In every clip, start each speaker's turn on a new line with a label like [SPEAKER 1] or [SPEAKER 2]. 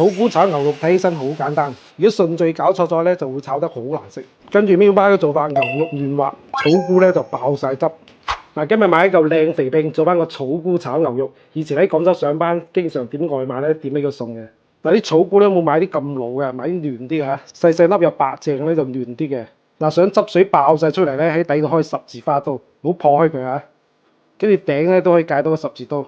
[SPEAKER 1] 草菇炒牛肉睇起身好簡單，如果順序搞錯咗咧，就會炒得好難食。跟住喵媽嘅做法，牛肉嫩滑，草菇咧就爆晒汁。嗱，今日買一嚿靚肥拼，做翻個草菇炒牛肉。以前喺廣州上班，經常點外賣咧，點呢個餸嘅。嗱，啲草菇咧冇買啲咁老嘅，買啲嫩啲嘅嚇，細細粒又白淨咧就嫩啲嘅。嗱，想汁水爆晒出嚟咧，喺底度開十字花刀，唔好破開佢嚇。跟住頂咧都可以解到個十字刀，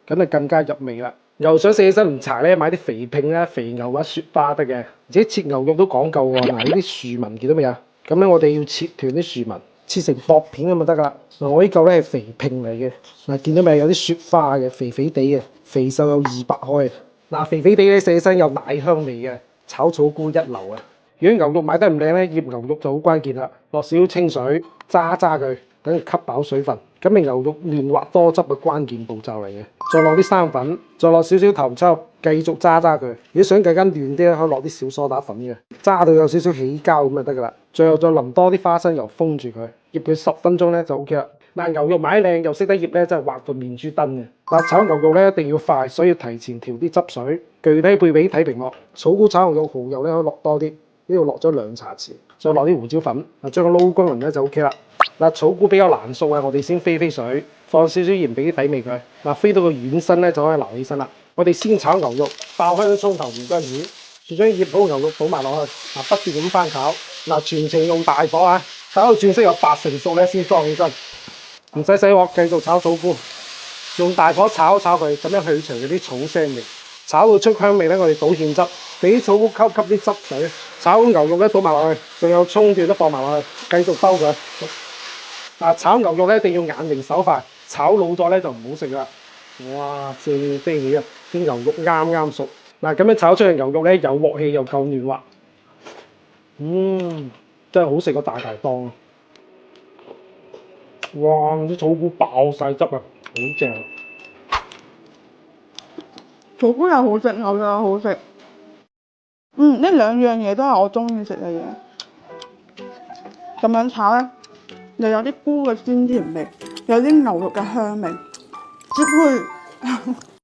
[SPEAKER 1] 咁就更加入味啦。又想食起身唔柴咧，買啲肥拼啦、肥牛或者雪花得嘅。而且切牛肉都講究喎。嗱，呢啲樹紋見到未啊？咁咧我哋要切斷啲樹紋，切成薄片咁就得噶啦。嗱，我呢嚿咧係肥拼嚟嘅。嗱，見到未？有啲雪花嘅，肥肥地嘅，肥瘦有200開。嗱，肥肥地咧食起身有奶香味嘅，炒草菇一流啊！如果牛肉買得唔靚咧，醃牛肉就好關鍵啦。落少少清水，揸佢，等佢吸飽水分。咁咪牛肉嫩滑多汁嘅關鍵步驟嚟嘅。再落啲生粉，再落少少頭抽，繼續揸佢。如果想更加嫩啲咧，可以落啲小梳打粉嘅，揸到有少少起膠咁就得噶啦。最後再淋多啲花生油封住佢，醃佢10分鐘咧就 OK 啦。嗱，牛肉買靚又識得醃咧，真係畫到面珠燈嘅。嗱，炒牛肉咧一定要快，所以要提前調啲汁水。具體配比睇屏幕。草菇炒牛肉蠔油咧可以落多啲，呢度落咗2茶匙，再落啲胡椒粉，嗱將佢撈均勻咧就 OK 啦。嗱，草菇比較難熟啊，我哋先飛水，放少少鹽俾啲底味佢。嗱，飛到個軟身咧就可以撈起身啦。我哋先炒牛肉，爆開啲葱頭唔姜魚，將醃好牛肉倒埋落去，嗱不斷咁翻炒，嗱全程用大火啊，炒到轉色有80%熟咧先裝起身。唔使洗鑊，繼續炒草菇，用大火炒佢，咁樣去除嗰啲草腥味。炒到出香味咧，我哋倒芡汁，俾草菇吸啲汁水。炒好牛肉咧倒埋落去，仲有葱段都放埋落去，繼續兜佢。嗱，炒牛肉咧一定要眼明手快，炒老咗咧就唔好食啦。哇，正飛起啊！啲牛肉啱熟。嗱，咁樣炒出嚟牛肉咧有鑊氣又夠嫩滑，真係好食過大檔啊！哇！啲草菇爆晒汁啊，好正！
[SPEAKER 2] 草菇又好食，牛肉又好食。呢2樣嘢都係我中意食嘅嘢。咁樣炒咧，又有啲菇嘅鮮甜味，有啲牛肉嘅香味，只配